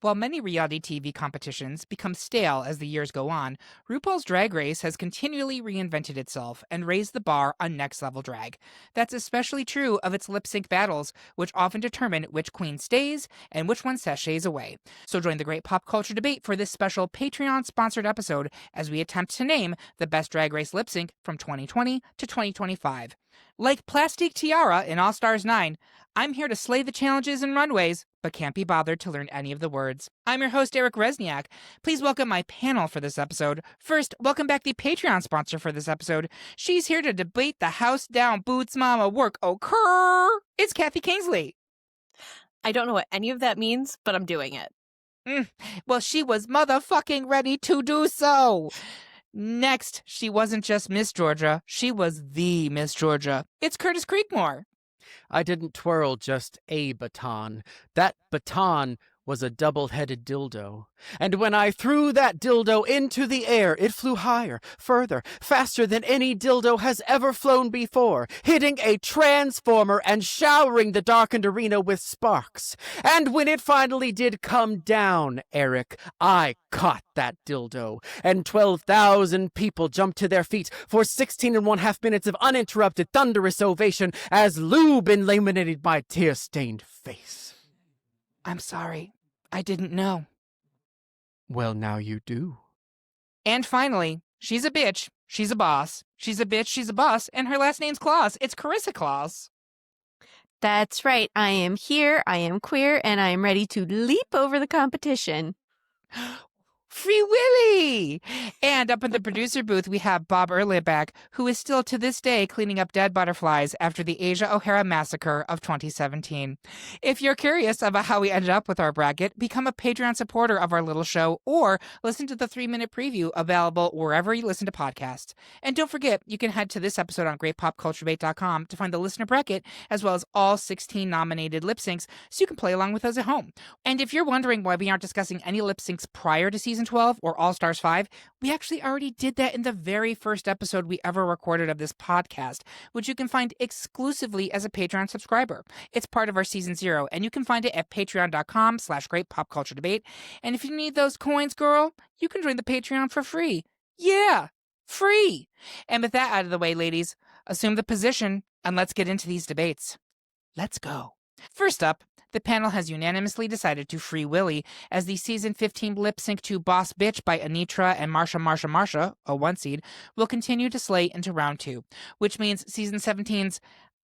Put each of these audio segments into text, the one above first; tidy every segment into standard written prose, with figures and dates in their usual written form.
While many reality TV competitions become stale as the years go on, RuPaul's Drag Race has continually reinvented itself and raised the bar on next level drag. That's especially true of its lip sync battles, which often determine which queen stays and which one sachets away. So join the great pop culture debate for this special Patreon sponsored episode as we attempt to name the best Drag Race lip sync from 2020 to 2025. Like Plastic Tiara in All Stars 9, I'm here to slay the challenges and runways, but can't be bothered to learn any of the words. I'm your host, Eric Resniak. Please welcome my panel for this episode. First, welcome back the Patreon sponsor for this episode. She's here to debate the house down boots mama work occur. It's Kathy Kingsley. I don't know what any of that means, but I'm doing it. Well, she was motherfucking ready to do so. Next, she wasn't just Miss Georgia, she was the Miss Georgia. It's Curtis Creekmore. I didn't twirl just a baton. That baton was a double-headed dildo. And when I threw that dildo into the air, it flew higher, further, faster than any dildo has ever flown before, hitting a transformer and showering the darkened arena with sparks. And when it finally did come down, Eric, I caught that dildo, and 12,000 people jumped to their feet for 16.5 minutes of uninterrupted thunderous ovation as lube illuminated my tear-stained face. I'm sorry. I didn't know. Well, now you do. And finally, she's a bitch, she's a boss. She's a bitch, she's a boss, and her last name's Claus. It's Carissa Claus. That's right. I am here, I am queer, and I am ready to leap over the competition. Free Willy! And up in the producer booth, we have Bob Erlebeck, who is still to this day cleaning up dead butterflies after the Asia O'Hara massacre of 2017. If you're curious about how we ended up with our bracket, become a Patreon supporter of our little show or listen to the 3-minute preview available wherever you listen to podcasts. And don't forget, you can head to this episode on greatpopculturedebate.com to find the listener bracket, as well as all 16 nominated lip syncs, so you can play along with us at home. And if you're wondering why we aren't discussing any lip syncs prior to season 12 or All Stars 5, we actually already did that in the very first episode we ever recorded of this podcast, which you can find exclusively as a Patreon subscriber. It's part of our season 0, and you can find it at patreon.com/greatpopculturedebate. And if you need those coins, girl, you can join the Patreon for free. Yeah, free. And with that out of the way, ladies, assume the position and let's get into these debates. Let's go. First up, the panel has unanimously decided to free Willy as the season 15 lip sync to Boss Bitch by Anitra and Marsha, a 1 seed, will continue to slay into round 2, which means season 17's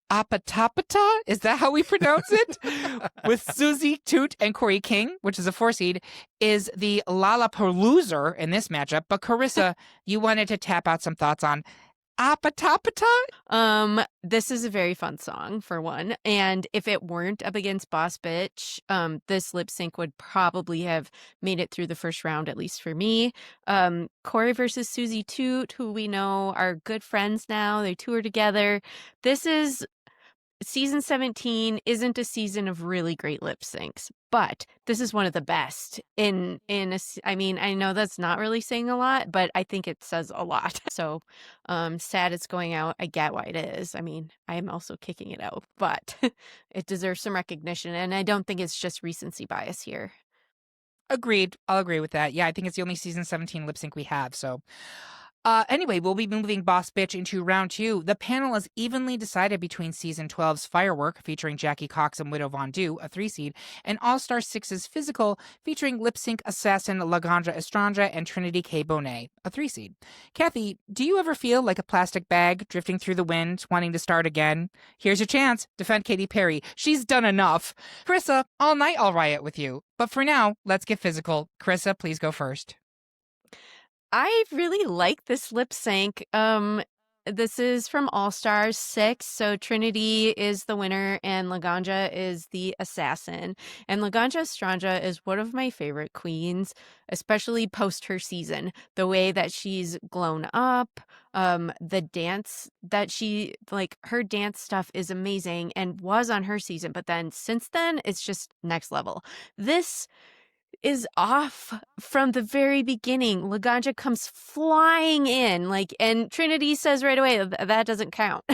Apatapata, is that how we pronounce it? With Susie Toot and Corey King, which is a 4 seed, is the Lollapalooza in this matchup. But Carissa, you wanted to tap out some thoughts on Apatapata? This is a very fun song, for one. And if it weren't up against Boss Bitch, this lip sync would probably have made it through the first round, at least for me. Corey versus Susie Toot, who we know are good friends now. They tour together. Season 17 isn't a season of really great lip syncs, but this is one of the best I mean, I know that's not really saying a lot, but I think it says a lot. So, sad it's going out. I get why it is. I mean, I am also kicking it out, but it deserves some recognition, and I don't think it's just recency bias here. Agreed. I'll agree with that. Yeah, I think it's the only season 17 lip sync we have, so... Anyway, we'll be moving Boss Bitch into round 2. The panel is evenly decided between season 12's Firework, featuring Jackie Cox and Widow Von Du, a 3 seed, and All Star 6's Physical, featuring lip sync assassin Laganja Estranja and Trinity K. Bonet, a 3 seed. Kathy, do you ever feel like a plastic bag drifting through the wind, wanting to start again? Here's your chance. Defend Katy Perry. She's done enough. Carissa, all night I'll riot with you. But for now, let's get physical. Carissa, please go first. I really like this lip sync. This is from All Stars 6, so Trinity is the winner and Laganja is the assassin. And Laganja Estranja is one of my favorite queens, especially post her season. The way that she's grown up, the dance that her dance stuff is amazing and was on her season, but then since then, it's just next level. This is off from the very beginning. Laganja comes flying in, and Trinity says right away, that doesn't count.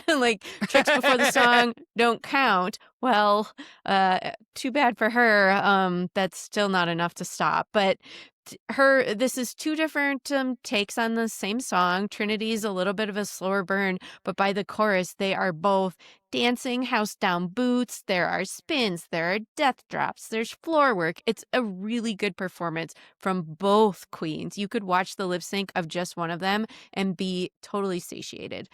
Tricks before the song don't count. Well, too bad for her. That's still not enough to stop. But this is two different takes on the same song. Trinity's a little bit of a slower burn, but by the chorus, they are both dancing house down boots. There are spins, there are death drops, there's floor work. It's a really good performance from both queens. You could watch the lip sync of just one of them and be totally satiated.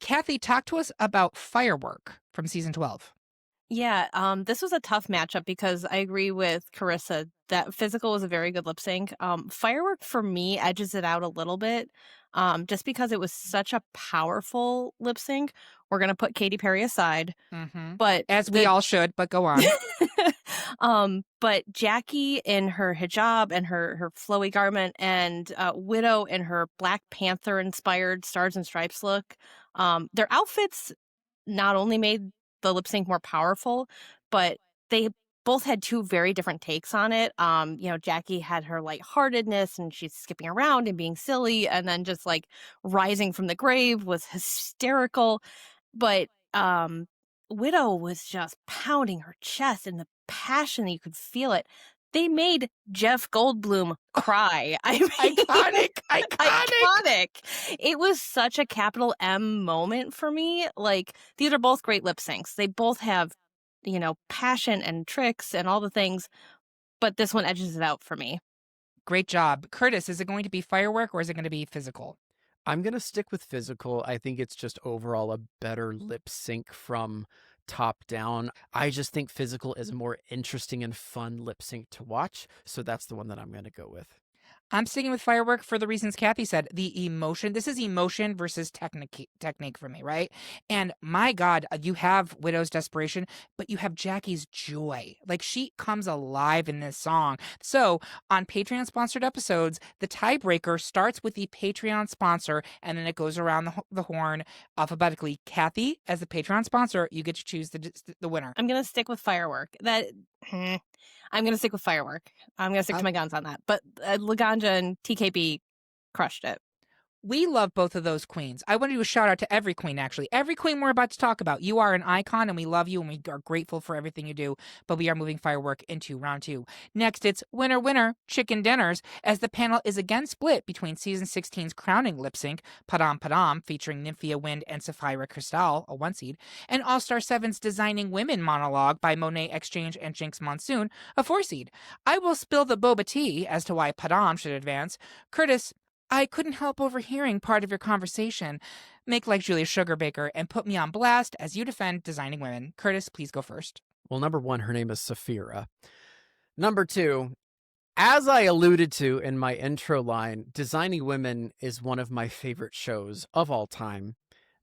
Kathy, talk to us about Firework from season 12. Yeah, this was a tough matchup because I agree with Carissa that Physical was a very good lip sync. Firework for me edges it out a little bit, just because it was such a powerful lip sync. We're gonna put Katy Perry aside, but As we all should, but go on. But Jackie in her hijab and her flowy garment, and Widow in her Black Panther inspired Stars and Stripes look, their outfits not only made the lip sync more powerful, but they both had two very different takes on it. Jackie had her lightheartedness and she's skipping around and being silly, and then just rising from the grave was hysterical. But Widow was just pounding her chest, and the passion, you could feel it. They made Jeff Goldblum cry. I mean, iconic. It was such a capital M moment for me. These are both great lip syncs. They both have, passion and tricks and all the things, but this one edges it out for me. Great job. Curtis, is it going to be Firework or is it going to be Physical? I'm going to stick with Physical. I think it's just overall a better lip sync from top down. I just think Physical is a more interesting and fun lip sync to watch. So that's the one that I'm going to go with. I'm sticking with Firework for the reasons Kathy said. The emotion, this is emotion versus technique for me, right? And my God, you have Widow's desperation, but you have Jackie's joy. She comes alive in this song. So on Patreon sponsored episodes, the tiebreaker starts with the Patreon sponsor, and then it goes around the horn alphabetically. Kathy, as the Patreon sponsor, you get to choose the winner. I'm going to stick with Firework. I'm going to stick with Firework. I'm going to stick to my guns on that. But Laganja and TKB crushed it. We love both of those queens. I want to do a shout out to every queen, actually. Every queen we're about to talk about. You are an icon, and we love you, and we are grateful for everything you do. But we are moving Firework into round 2. Next, it's Winner, Winner, Chicken Dinners, as the panel is again split between Season 16's crowning lip sync, Padam Padam, featuring Nymphia Wind and Sapphira Cristal, a 1 seed, and All Star 7's Designing Women monologue by Monet Exchange and Jinx Monsoon, a 4 seed. I will spill the boba tea as to why Padam should advance. Curtis, I couldn't help overhearing part of your conversation. Make like Julia Sugarbaker and put me on blast as you defend Designing Women. Curtis, please go first. Well, number 1, her name is Sapphira. Number 2, as I alluded to in my intro line, Designing Women is one of my favorite shows of all time.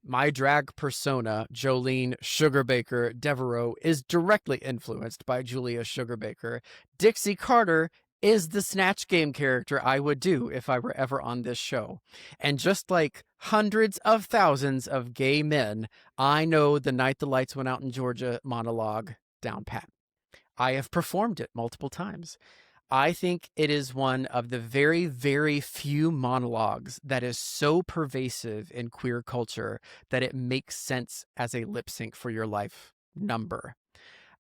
My drag persona, Jolene Sugarbaker Devereaux, is directly influenced by Julia Sugarbaker. Dixie Carter is the Snatch Game character I would do if I were ever on this show. And just like hundreds of thousands of gay men, I know The Night the Lights Went Out in Georgia monologue down pat. I have performed it multiple times. I think it is one of the very, very few monologues that is so pervasive in queer culture that it makes sense as a lip sync for your life number.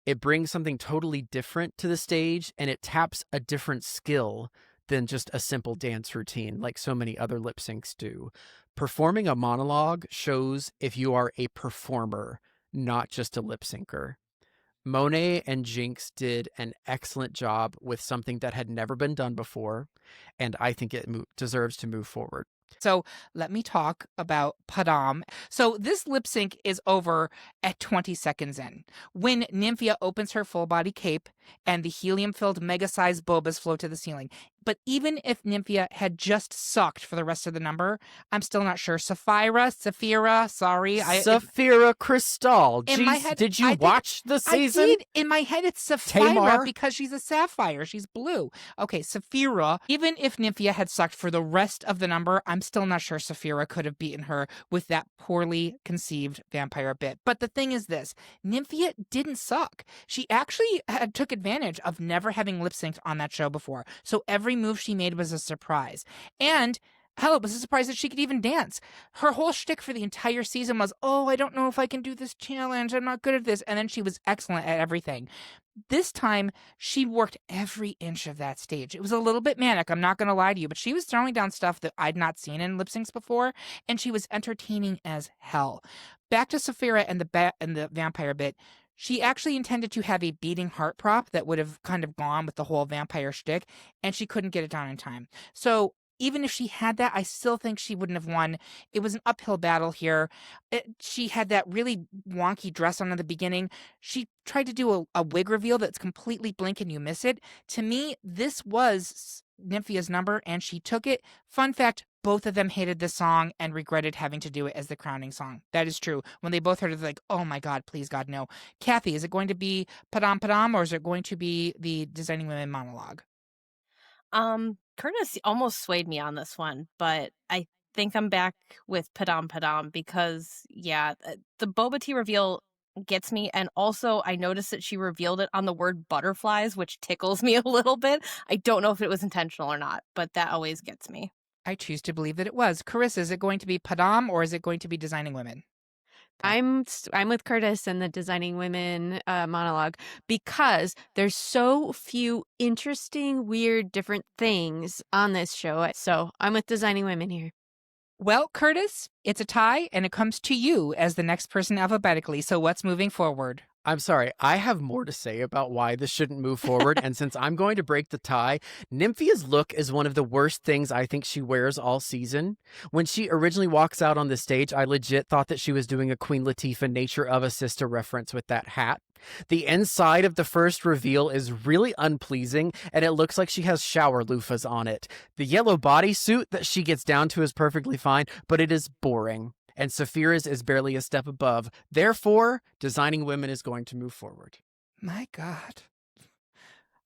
It brings something totally different to the stage, and it taps a different skill than just a simple dance routine like so many other lip syncs do. Performing a monologue shows if you are a performer, not just a lip syncer. Monet and Jinx did an excellent job with something that had never been done before, and I think it deserves to move forward. So let me talk about Padam. So this lip sync is over at 20 seconds in, when Nymphia opens her full body cape and the helium-filled mega-sized bobas float to the ceiling. But even if Nymphia had just sucked for the rest of the number, I'm still not sure. Saphira, sorry. Saphira Crystal. In my Jeez, head, did you I think watch the I season? did. In my head, it's Sapphira Tamar? because she's a sapphire. She's blue. Okay, Saphira. Even if Nymphia had sucked for the rest of the number, I'm still not sure Saphira could have beaten her with that poorly conceived vampire bit. But the thing is this, Nymphia didn't suck. She actually took advantage of never having lip synced on that show before. So every move she made was a surprise. And hell, it was a surprise that she could even dance. Her whole shtick for the entire season was, oh, I don't know if I can do this challenge. I'm not good at this. And then she was excellent at everything. This time, she worked every inch of that stage. It was a little bit manic, I'm not going to lie to you, but she was throwing down stuff that I'd not seen in lip syncs before, and she was entertaining as hell. Back to Saphira and the vampire bit. She actually intended to have a beating heart prop that would have kind of gone with the whole vampire shtick, and she couldn't get it done in time. So even if she had that, I still think she wouldn't have won. It was an uphill battle here. She had that really wonky dress on in the beginning. She tried to do a wig reveal that's completely blink and you miss it. To me, this was Nymphia's number, and she took it. Fun fact, both of them hated this song and regretted having to do it as the crowning song. That is true. When they both heard it, they're like, oh my God, please God, no. Kathy, is it going to be Padam Padam, or is it going to be the Designing Women monologue? Curtis almost swayed me on this one, but I think I'm back with Padam Padam because, yeah, the boba tea reveal gets me. And also, I noticed that she revealed it on the word butterflies, which tickles me a little bit. I don't know if it was intentional or not, but that always gets me. I choose to believe that it was. Carissa, is it going to be Padam, or is it going to be Designing Women? I'm with Curtis in the Designing Women monologue because there's so few interesting, weird, different things on this show. So I'm with Designing Women here. Well, Curtis, it's a tie, and it comes to you as the next person alphabetically. So what's moving forward? I'm sorry, I have more to say about why this shouldn't move forward, and since I'm going to break the tie, Nymphia's look is one of the worst things I think she wears all season. When she originally walks out on the stage, I legit thought that she was doing a Queen Latifah Nature of a Sister reference with that hat. The inside of the first reveal is really unpleasing, and it looks like she has shower loofahs on it. The yellow bodysuit that she gets down to is perfectly fine, but it is boring. And Saphira's is barely a step above. Therefore, Designing Women is going to move forward. My God.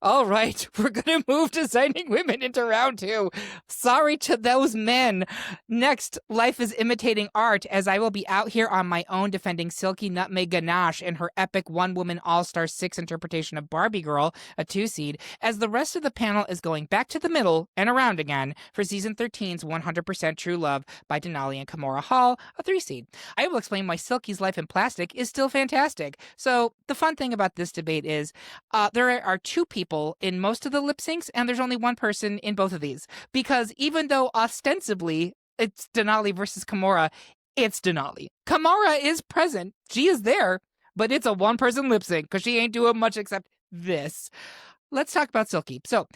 All right, we're going to move Designing Women into round 2. Sorry to those men. Next, Life is Imitating Art, as I will be out here on my own defending Silky Nutmeg Ganache in her epic one-woman all-star 6 interpretation of Barbie Girl, a 2-seed, as the rest of the panel is going back to the middle and around again for Season 13's 100% True Love by Denali and Kimora Hall, a 3-seed. I will explain why Silky's Life in Plastic is still fantastic. So, the fun thing about this debate is there are 2 people in most of the lip syncs, and there's only 1 person in both of these. Because even though ostensibly it's Denali versus Kimora, it's Denali. Kimora is present. She is there, but it's a 1-person lip sync because she ain't doing much except this. Let's talk about Silky. So,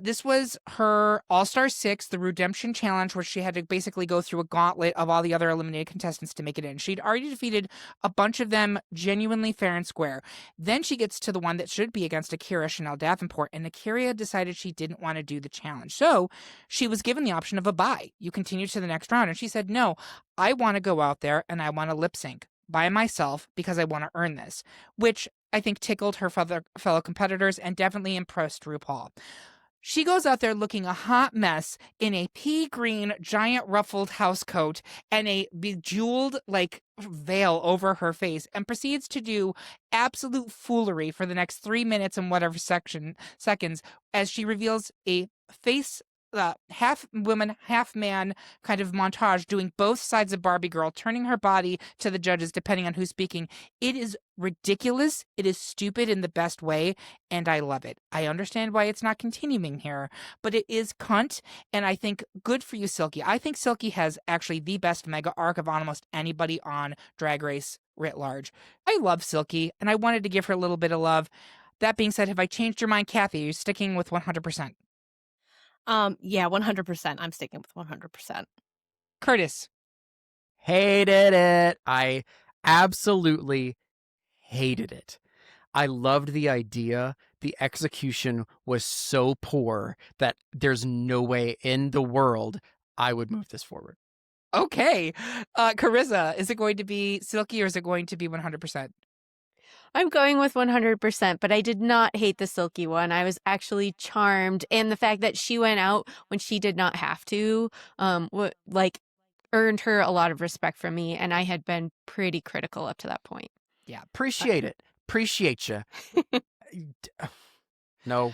this was her All-Star 6, the Redemption Challenge, where she had to basically go through a gauntlet of all the other eliminated contestants to make it in. She'd already defeated a bunch of them genuinely fair and square. Then she gets to the one that should be against Akira Chanel Davenport, and Akira decided she didn't want to do the challenge. So, she was given the option of a bye. You continue to the next round, and she said, no, I want to go out there and I want to lip sync by myself because I want to earn this, which I think tickled her fellow competitors and definitely impressed RuPaul. She goes out there looking a hot mess in a pea green giant ruffled house coat and a bejeweled veil over her face, and proceeds to do absolute foolery for the next 3 minutes and whatever seconds as she reveals a face half woman, half man kind of montage doing both sides of Barbie Girl, turning her body to the judges depending on who's speaking. It is ridiculous. It is stupid in the best way, and I love it. I understand why it's not continuing here, but it is cunt, and I think good for you, Silky. I think Silky has actually the best mega arc of almost anybody on Drag Race writ large. I love Silky, and I wanted to give her a little bit of love. That being said, have I changed your mind, Kathy? Are you sticking with 100%? Yeah, 100%. I'm sticking with 100%. Curtis. Hated it. I absolutely hated it. I loved the idea the execution was so poor that there's no way in the world I would move this forward. Okay. Carissa, is it going to be silky or is it going to be 100%? I'm going with 100%, but I did not hate the silky one. I was actually charmed, and the fact that she went out when she did not have to, earned her a lot of respect from me, and I had been pretty critical up to that point. Yeah. Appreciate it. Appreciate you. No.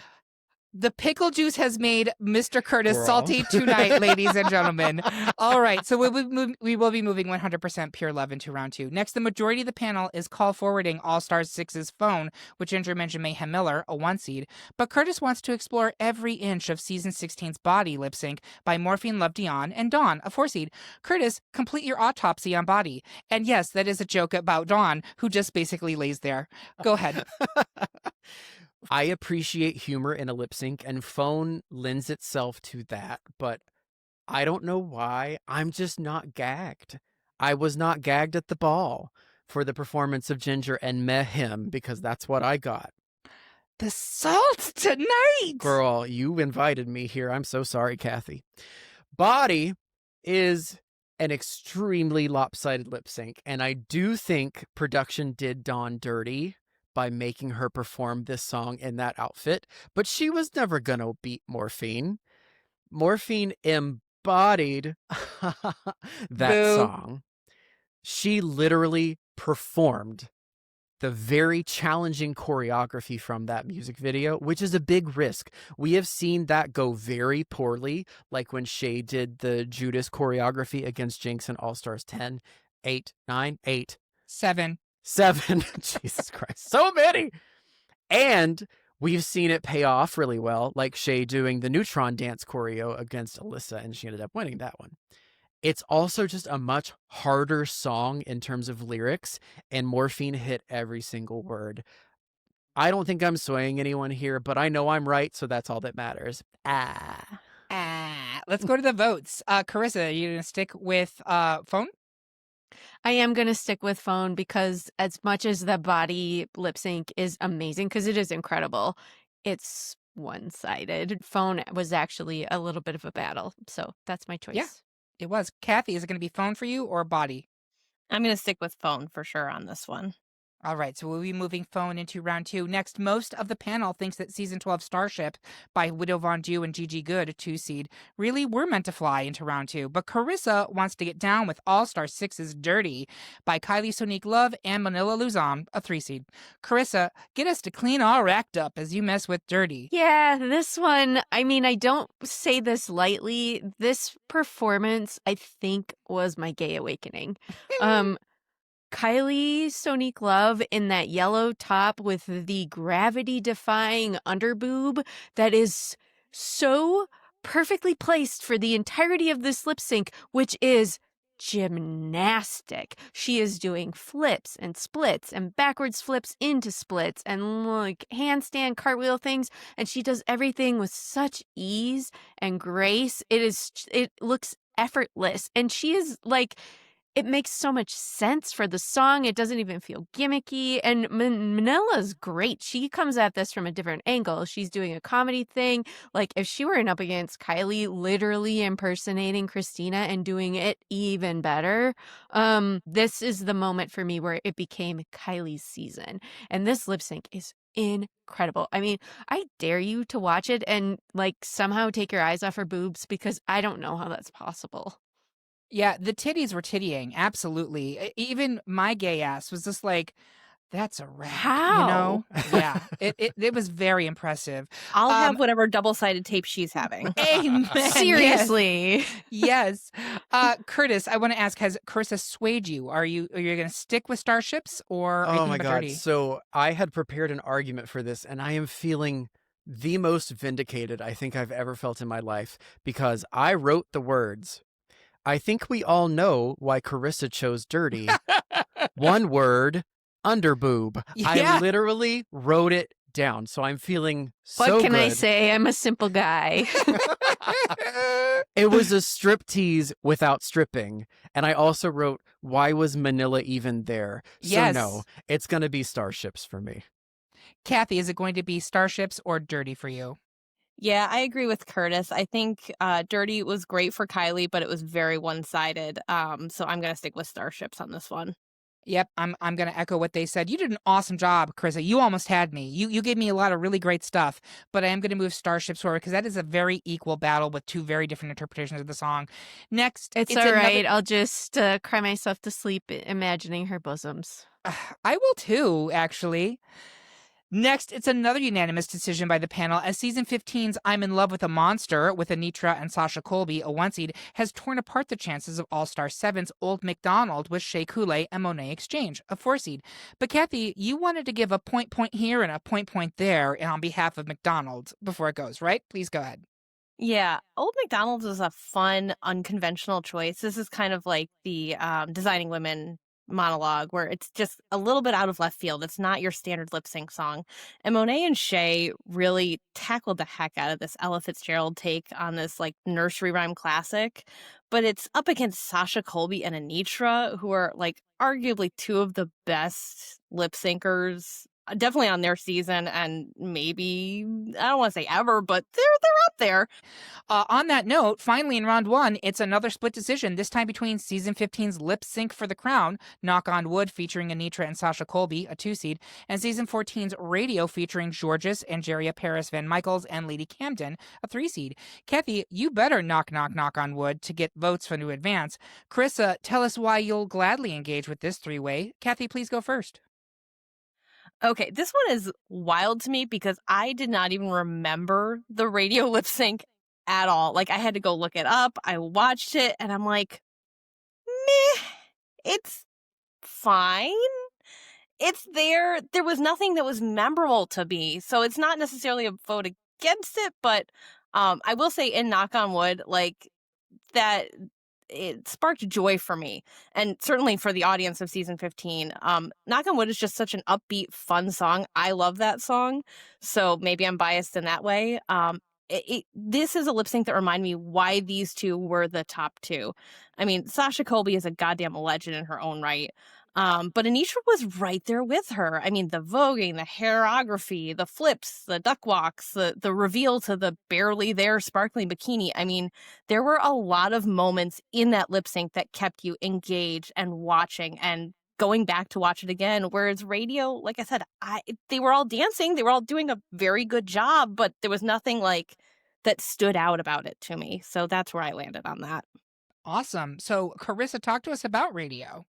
The pickle juice has made Mr. Curtis Girl. salty tonight, ladies and gentlemen. All right, so we will be moving 100% pure love into round 2. Next, the majority of the panel is call forwarding All Stars 6's Phone, which Ginger mentioned Mayhem Miller, a 1 seed. But Curtis wants to explore every inch of Season 16's body lip sync by Morphine Love Dion and Dawn, a 4 seed. Curtis, complete your autopsy on body. And yes, that is a joke about Dawn, who just basically lays there. Go ahead. I appreciate humor in a lip sync, and Phone lends itself to that, but I don't know why. I'm just not gagged. I was not gagged at the ball for the performance of Ginger and meh him, because that's what I got. The salt tonight! Girl, you invited me here. I'm so sorry, Kathy. Body is an extremely lopsided lip sync, and I do think production did Dawn dirty by making her perform this song in that outfit, but she was never gonna beat Morphine. Morphine embodied that Boo. song. She literally performed the very challenging choreography from that music video, which is a big risk. We have seen that go very poorly, like when Shay did the Judas choreography against Jinx in All Stars 10, 8, 9, 8. 7. 7. Jesus Christ. So many. And we've seen it pay off really well, like Shay doing the Neutron dance choreo against Alyssa, and she ended up winning that one. It's also just a much harder song in terms of lyrics, and Morphine hit every single word. I don't think I'm swaying anyone here, but I know I'm right, so that's all that matters. Let's go to the votes. Carissa, are you going to stick with Phone? I am going to stick with Phone because as much as the body lip sync is amazing, because it is incredible, it's one-sided. Phone was actually a little bit of a battle, so that's my choice. Yeah. It was. Kathy, is it going to be Phone for you or Body? I'm going to stick with Phone for sure on this one. All right, so we'll be moving Phone into round 2. Next, most of the panel thinks that Season 12 Starship by Widow Von Jew and Gigi Good, a 2 seed, really were meant to fly into round 2. But Carissa wants to get down with All Star 6's Dirty by Kylie Sonique Love and Manila Luzon, a 3 seed. Carissa, get us to clean all racked up as you mess with Dirty. Yeah, this one, I mean, I don't say this lightly. This performance, I think, was my gay awakening. Kylie Sonique Love in that yellow top with the gravity-defying underboob that is so perfectly placed for the entirety of this lip sync, which is gymnastic. She is doing flips and splits and backwards flips into splits and like handstand cartwheel things, and she does everything with such ease and grace. It looks effortless, and she is like, it makes so much sense for the song. It doesn't even feel gimmicky. And Manila's great. She comes at this from a different angle. She's doing a comedy thing. Like if she were up against Kylie, literally impersonating Christina and doing it even better, this is the moment for me where it became Kylie's season. And this lip sync is incredible. I mean, I dare you to watch it and like somehow take your eyes off her boobs, because I don't know how that's possible. Yeah, the titties were tittying, absolutely. Even my gay ass was just like, that's a rack, How? you know? Yeah, it was very impressive. I'll have whatever double-sided tape she's having. Amen. Seriously. Yes. Curtis, I want to ask, has Carissa swayed you? Are you going to stick with Starships or are you Oh my thinking about God. Dirty? So I had prepared an argument for this, and I am feeling the most vindicated I think I've ever felt in my life, because I wrote the words. I think we all know why Carissa chose Dirty. One word, underboob. Yeah. I literally wrote it down, so I'm feeling so What can I good. say? I'm a simple guy. It was a striptease without stripping. And I also wrote, why was Manila even there? So Yes. no, it's going to be Starships for me. Kathy, is it going to be Starships or Dirty for you? Yeah, I agree with Curtis. I think Dirty was great for Kylie, but it was very one-sided. So I'm gonna stick with Starships on this one. Yep, I'm gonna echo what they said. You did an awesome job, Carissa. You almost had me. You gave me a lot of really great stuff, but I am gonna move Starships forward because that is a very equal battle with two very different interpretations of the song. Next, It's all right. I'll just cry myself to sleep imagining her bosoms. I will too, actually. Next, it's another unanimous decision by the panel as season 15's I'm in Love with a Monster with Anitra and Sasha Colby, a one seed, has torn apart the chances of All Star 7's Old McDonald with Shea Coulee and Monet Exchange, a four seed. But Kathy, you wanted to give a point here and a point there and on behalf of McDonald's before it goes, right? Please go ahead. Yeah, Old McDonald's is a fun, unconventional choice. This is kind of like the Designing Women monologue where it's just a little bit out of left field. It's not your standard lip sync song. And Monet and Shay really tackled the heck out of this Ella Fitzgerald take on this like nursery rhyme classic. But it's up against Sasha Colby and Anitra, who are like arguably two of the best lip syncers definitely on their season, and maybe I don't want to say ever, but they're up there. On that note, finally in round one, it's another split decision, this time between season 15's Lip Sync for the Crown, Knock on Wood featuring Anitra and Sasha Colby, a two seed, and season 14's Radio featuring Georges, Angeria Paris Van Michaels, and Lady Camden, a three seed. Kathy, you better knock on wood to get votes for New Advance. Carissa, tell us why you'll gladly engage with this three-way. Kathy, please go first. Okay, this one is wild to me because I did not even remember the radio lip sync at all. Like, I had to go look it up. I watched it and I'm like, meh, it's fine. It's there. There was nothing that was memorable to me. So it's not necessarily a vote against it, but I will say in Knock on Wood, like, that it sparked joy for me and certainly for the audience of season 15. Knock on Wood is just such an upbeat, fun song. I love that song. So maybe I'm biased in that way. This is a lip sync that reminded me why these two were the top two. I mean, Sasha Colby is a goddamn legend in her own right. But Anisha was right there with her. I mean, the voguing, the hairography, the flips, the duck walks, the reveal to the barely there sparkling bikini. I mean, there were a lot of moments in that lip sync that kept you engaged and watching and going back to watch it again. Whereas radio, like I said, they were all dancing, they were all doing a very good job, but there was nothing like that stood out about it to me. So that's where I landed on that. Awesome. So, Carissa, talk to us about radio.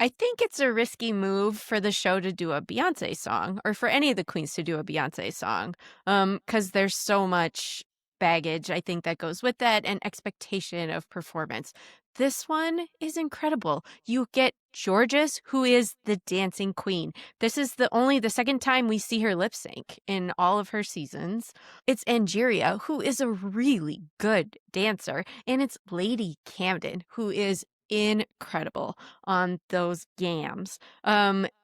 I think it's a risky move for the show to do a Beyonce song, or for any of the queens to do a Beyonce song, because there's so much baggage, I think, that goes with that and expectation of performance. This one is incredible. You get Georges, who is the dancing queen. This is only the second time we see her lip sync in all of her seasons. It's Angeria, who is a really good dancer, and it's Lady Camden, who is incredible on those gams.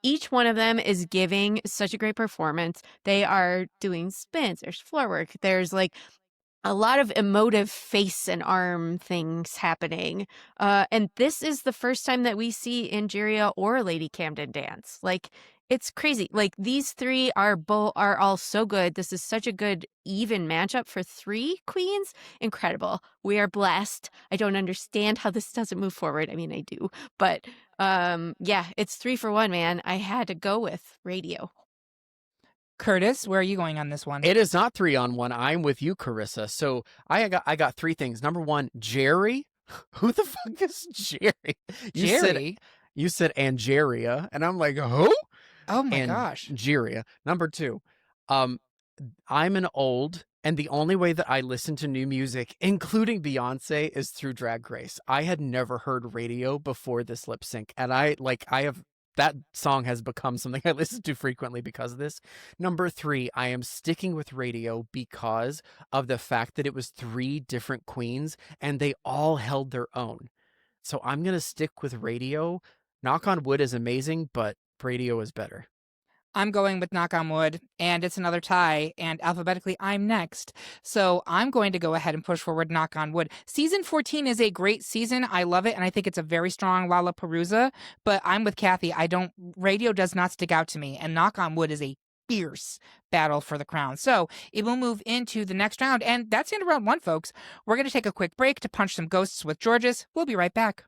Each one of them is giving such a great performance. They are doing spins, there's floor work, there's like a lot of emotive face and arm things happening. And this is the first time that we see Angeria or Lady Camden dance. Like, it's crazy. Like, these three are all so good. This is such a good even matchup for three queens. Incredible. We are blessed. I don't understand how this doesn't move forward. I mean, I do. But yeah, it's 3 for 1, man. I had to go with radio. Curtis, where are you going on this one? It is not 3-on-1. I'm with you, Carissa. So I got three things. Number one, Jerry. Who the fuck is Jerry? Jerry? You said Angeria, and I'm like, who? Oh my gosh. Angeria. Number two, I'm an old, and the only way that I listen to new music, including Beyonce, is through Drag Race. I had never heard radio before this lip sync, and that song has become something I listen to frequently because of this. Number three, I am sticking with radio because of the fact that it was 3 different queens and they all held their own. So I'm going to stick with radio. Knock on Wood is amazing, but radio is better. I'm going with knock on wood, and it's another tie, and alphabetically, I'm next. So I'm going to go ahead and push forward knock on wood. Season 14 is a great season. I love it, and I think it's a very strong Lollapalooza, but I'm with Kathy. Radio does not stick out to me, and knock on wood is a fierce battle for the crown. So it will move into the next round, and that's the end of round one, folks. We're going to take a quick break to punch some ghosts with Georges. We'll be right back.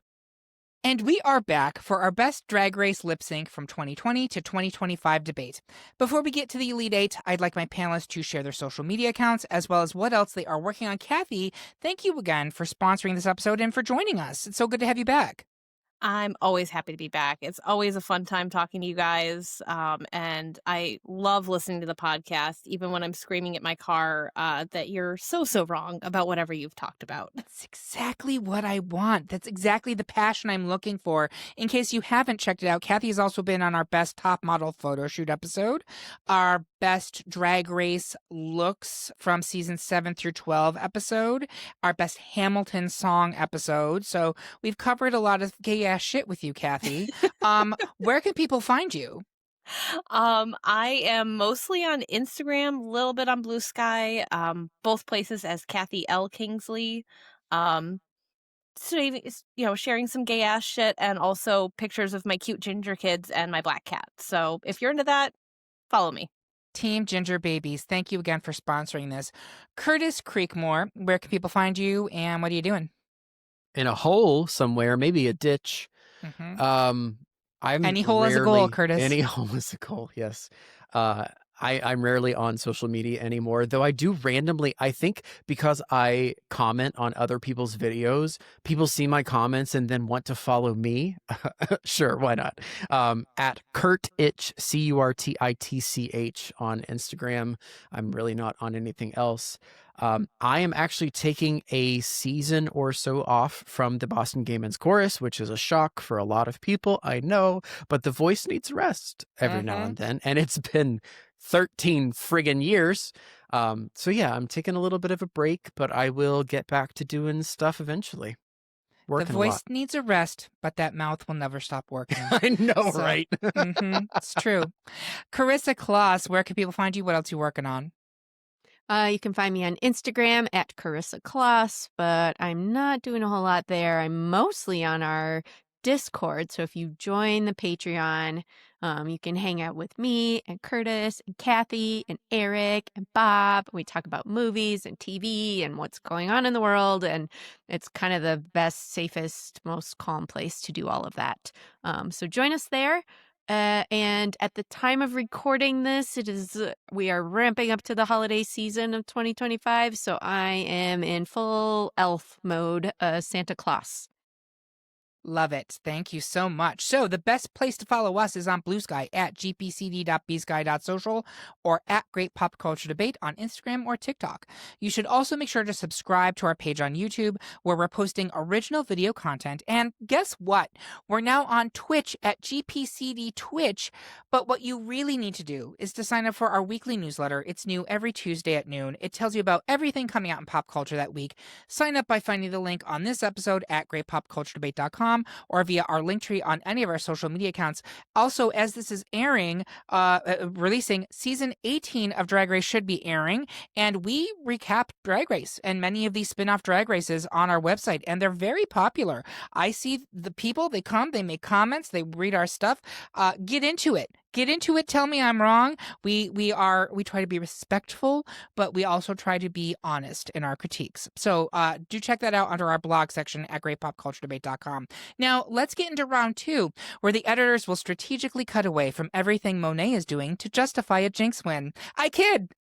And we are back for our best drag race lip sync from 2020 to 2025 debate. Before we get to the Elite Eight, I'd like my panelists to share their social media accounts as well as what else they are working on. Kathy, thank you again for sponsoring this episode and for joining us. It's so good to have you back. I'm always happy to be back. It's always a fun time talking to you guys. And I love listening to the podcast, even when I'm screaming at my car that you're so wrong about whatever you've talked about. That's exactly what I want. That's exactly the passion I'm looking for. In case you haven't checked it out, Kathy has also been on our best top model photo shoot episode, our best drag race looks from season 7 through 12 episode, our best Hamilton song episode. So we've covered a lot of gay ass shit with you, Kathy. Where can people find you? I am mostly on Instagram, a little bit on Blue Sky, both places as Kathy L. Kingsley. So, sharing some gay ass shit and also pictures of my cute ginger kids and my black cat. So if you're into that, follow me. Team Ginger Babies, thank you again for sponsoring this. Curtis Creekmore, where can people find you and what are you doing? In a hole somewhere, maybe a ditch. Mm-hmm. I'm Any hole is a goal, Curtis. Any hole is a goal, yes. I'm rarely on social media anymore, though I do randomly, I think because I comment on other people's videos, people see my comments and then want to follow me. Sure, why not? At Curtitch, CURTITCH on Instagram. I'm really not on anything else. I am actually taking a season or so off from the Boston Gay Men's Chorus, which is a shock for a lot of people, I know, but the voice needs rest every now and then, and it's been 13 friggin' years. So yeah, I'm taking a little bit of a break, but I will get back to doing stuff eventually. The voice needs a rest, but that mouth will never stop working. I know, right? It's true. Carissa Kloss, where can people find you? What else are you working on? You can find me on Instagram at Carissa Kloss, but I'm not doing a whole lot there. I'm mostly on our Discord. So if you join the Patreon, you can hang out with me and Curtis and Kathy and Eric and Bob. We talk about movies and TV and what's going on in the world. And it's kind of the best, safest, most calm place to do all of that. So join us there. And at the time of recording this, we are ramping up to the holiday season of 2025. So I am in full elf mode, Santa Claus. Love it. Thank you so much. So the best place to follow us is on Blue Sky at gpcd.bsky.social or at Great Pop Culture Debate on Instagram or TikTok. You should also make sure to subscribe to our page on YouTube where we're posting original video content. And guess what? We're now on Twitch at GPCD Twitch. But what you really need to do is to sign up for our weekly newsletter. It's new every Tuesday at noon. It tells you about everything coming out in pop culture that week. Sign up by finding the link on this episode at greatpopculturedebate.com or via our link tree on any of our social media accounts. Also, as this is airing, releasing, season 18 of Drag Race should be airing, and we recap Drag Race and many of these spin-off Drag Races on our website, and they're very popular. I see the people, they come, they make comments, they read our stuff. Get into it. Get into it. Tell me I'm wrong. We try to be respectful, but we also try to be honest in our critiques. So do check that out under our blog section at greatpopculturedebate.com. Now let's get into round two, where the editors will strategically cut away from everything Monet is doing to justify a Jinx win. I kid.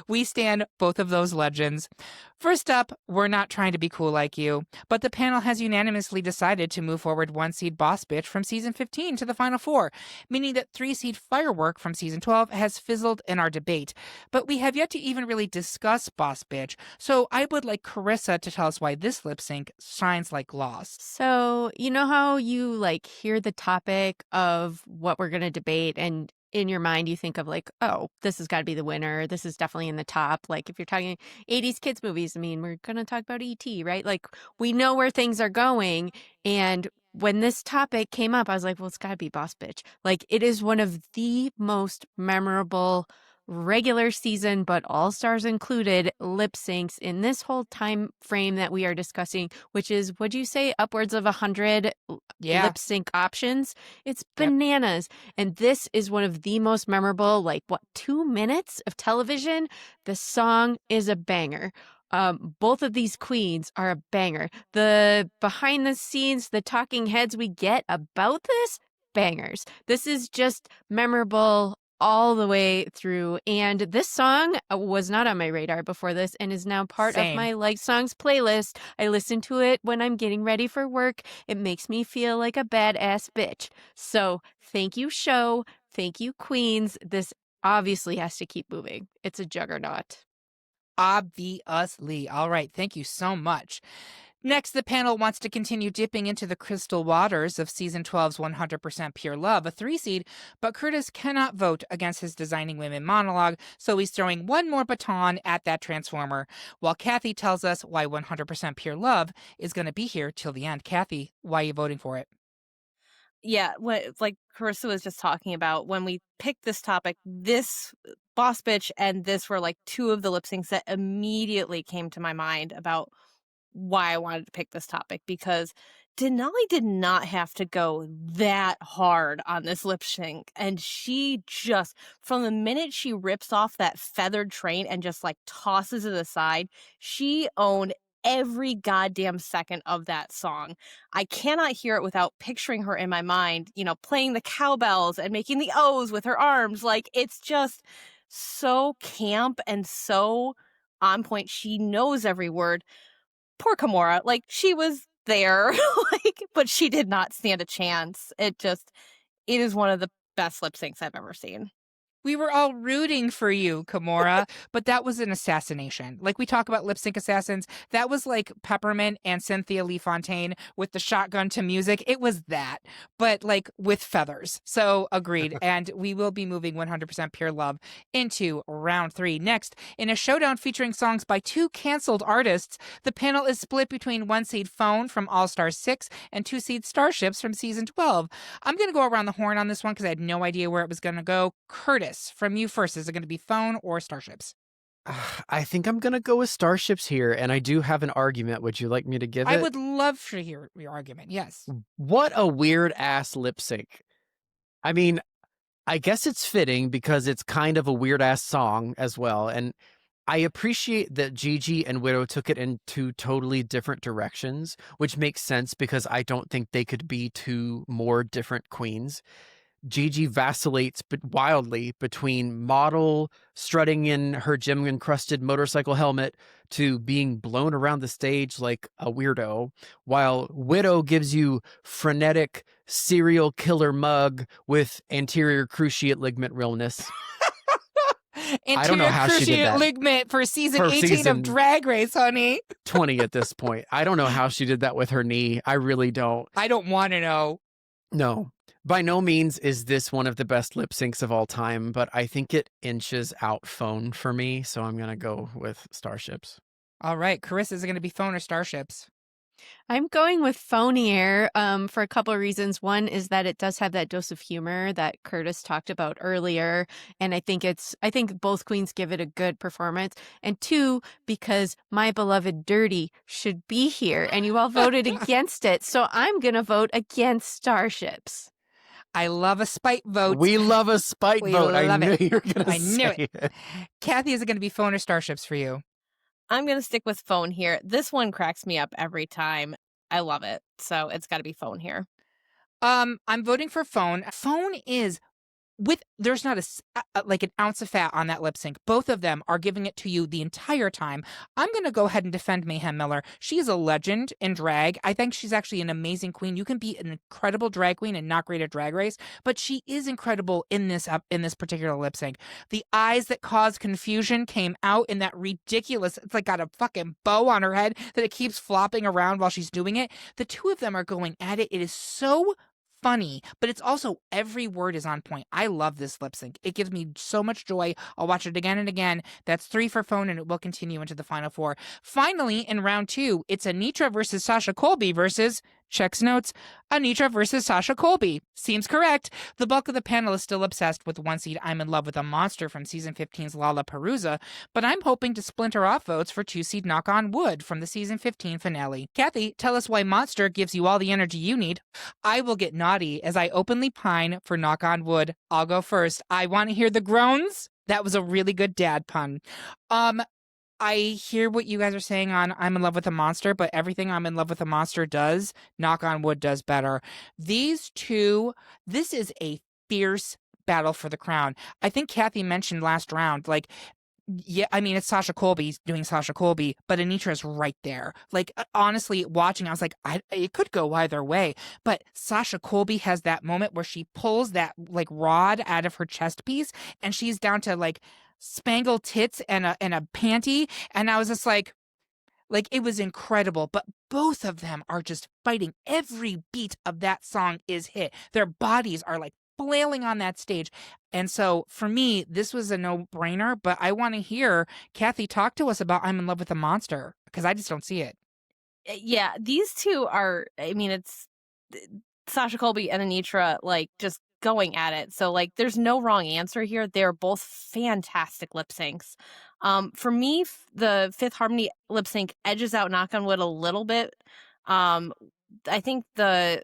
We stand both of those legends. First up, we're not trying to be cool like you, but the panel has unanimously decided to move forward 1-seed Boss Bitch from season 15 to the final 4, meaning that 3-seed Firework from season 12 has fizzled in our debate. But we have yet to even really discuss Boss Bitch, so I would like Carissa to tell us why this lip sync shines like gloss. So, you know how you hear the topic of what we're going to debate and in your mind, you think of oh, this has got to be the winner. This is definitely in the top. If you're talking 80s kids movies, I mean, we're going to talk about E.T., right? We know where things are going. And when this topic came up, I was like, well, it's got to be Boss Bitch. Like, it is one of the most memorable regular season, but all stars included, lip syncs in this whole time frame that we are discussing, which is, would you say, upwards of 100 Yeah. lip sync options? It's Yep. bananas. And this is one of the most memorable, 2 minutes of television. The song is a banger. Both of these queens are a banger. The behind the scenes, the talking heads we get about this, bangers. This is just memorable all the way through. And this song was not on my radar before this and is now part of Same. my Like Songs playlist. I listen to it when I'm getting ready for work. It makes me feel like a badass bitch. So thank you, show. Thank you, queens. This obviously has to keep moving. It's a juggernaut. Obviously. All right. Thank you so much. Next, the panel wants to continue dipping into the crystal waters of Season 12's 100% Pure Love, a 3-seed, but Curtis cannot vote against his Designing Women monologue, so he's throwing one more baton at that transformer, while Kathy tells us why 100% Pure Love is going to be here till the end. Kathy, why are you voting for it? Yeah, like Carissa was just talking about, when we picked this topic, this Boss Bitch and this were like two of the lip syncs that immediately came to my mind about why I wanted to pick this topic, because Denali did not have to go that hard on this lip sync. And she just, from the minute she rips off that feathered train and just like tosses it aside, she owned every goddamn second of that song. I cannot hear it without picturing her in my mind, playing the cowbells and making the O's with her arms. Like, it's just so camp and so on point. She knows every word. Poor Kimura, like, she was there, but she did not stand a chance. It is one of the best lip syncs I've ever seen. We were all rooting for you, Kimura, but that was an assassination. Like, we talk about lip sync assassins. That was like Peppermint and Cynthia Lee Fontaine with the shotgun to music. It was that, but like with feathers. So agreed. And we will be moving 100% Pure Love into round 3. Next, in a showdown featuring songs by 2 canceled artists, the panel is split between 1-seed Phone from All Stars 6 and 2-seed Starships from Season 12. I'm going to go around the horn on this one because I had no idea where it was going to go. Curtis, from you first, is it going to be Phone or Starships? I think I'm going to go with Starships here, and I do have an argument. Would you like me to give it? I would love to hear your argument, yes. What a weird-ass lip sync. I mean, I guess it's fitting because it's kind of a weird-ass song as well, and I appreciate that Gigi and Widow took it in 2 totally different directions, which makes sense because I don't think they could be 2 more different queens. Gigi vacillates wildly between model strutting in her gem-encrusted motorcycle helmet to being blown around the stage like a weirdo, while Widow gives you frenetic serial killer mug with anterior cruciate ligament realness. I don't know how she did that. Ligament for season 18 of Drag Race, honey. 20 at this point. I don't know how she did that with her knee. I really don't. I don't want to know. No. By no means is this one of the best lip syncs of all time, but I think it inches out Phone for me, so I'm going to go with Starships. All right, Carissa, is it going to be Phone or Starships? I'm going with Phone here for a couple of reasons. One is that it does have that dose of humor that Curtis talked about earlier, and I think both queens give it a good performance. And 2, because my beloved Dirty should be here, and you all voted against it, so I'm going to vote against Starships. I love a spite vote. We love a spite vote. I knew you were going to say it. Kathy, is it going to be Phone or Starships for you? I'm going to stick with Phone here. This one cracks me up every time. I love it. So it's got to be Phone here. I'm voting for Phone. Phone is there's not like an ounce of fat on that lip sync. Both of them are giving it to you the entire time. I'm going to go ahead and defend Mayhem Miller. She is a legend in drag. I think she's actually an amazing queen. You can be an incredible drag queen and not great at Drag Race, but she is incredible in this particular lip sync. The eyes that cause confusion came out in that ridiculous, it's like got a fucking bow on her head that it keeps flopping around while she's doing it. The 2 of them are going at it. It is so funny, but it's also every word is on point. I love this lip sync. It gives me so much joy. I'll watch it again and again. That's 3 for Phone, and it will continue into the final 4. Finally, in round 2, it's Anitra versus Sasha Colby versus Checks notes. Anitra versus Sasha Colby. Seems correct. The bulk of the panel is still obsessed with 1 seed I'm in Love with a Monster from season 15's Lollapalooza, but I'm hoping to splinter off votes for 2 seed Knock on Wood from the season 15 finale. Kathy, tell us why Monster gives you all the energy you need. I will get naughty as I openly pine for Knock on Wood. I'll go first. I want to hear the groans. That was a really good dad pun. I hear what you guys are saying on I'm in Love with a Monster, but everything I'm in Love with a Monster does, Knock on Wood does better. These two, this is a fierce battle for the crown. I think Kathy mentioned last round, like, yeah, I mean, it's Sasha Colby doing Sasha Colby, but Anitra's right there. Like, honestly, watching, I was like, it could go either way. But Sasha Colby has that moment where she pulls that, like, rod out of her chest piece, and she's down to, like, spangled tits and a panty. And I was just like, it was incredible. But both of them are just fighting. Every beat of that song is hit. Their bodies are, like, flailing on that stage. And so for me, this was a no-brainer, but I want to hear Kathy talk to us about I'm in Love with a Monster, because I just don't see it. Yeah, these two are, I mean, it's Sasha Colby and Anitra, like, just going at it. So, like, there's no wrong answer here. They're both fantastic lip syncs. For me, the Fifth Harmony lip sync edges out Knock on Wood a little bit. I think the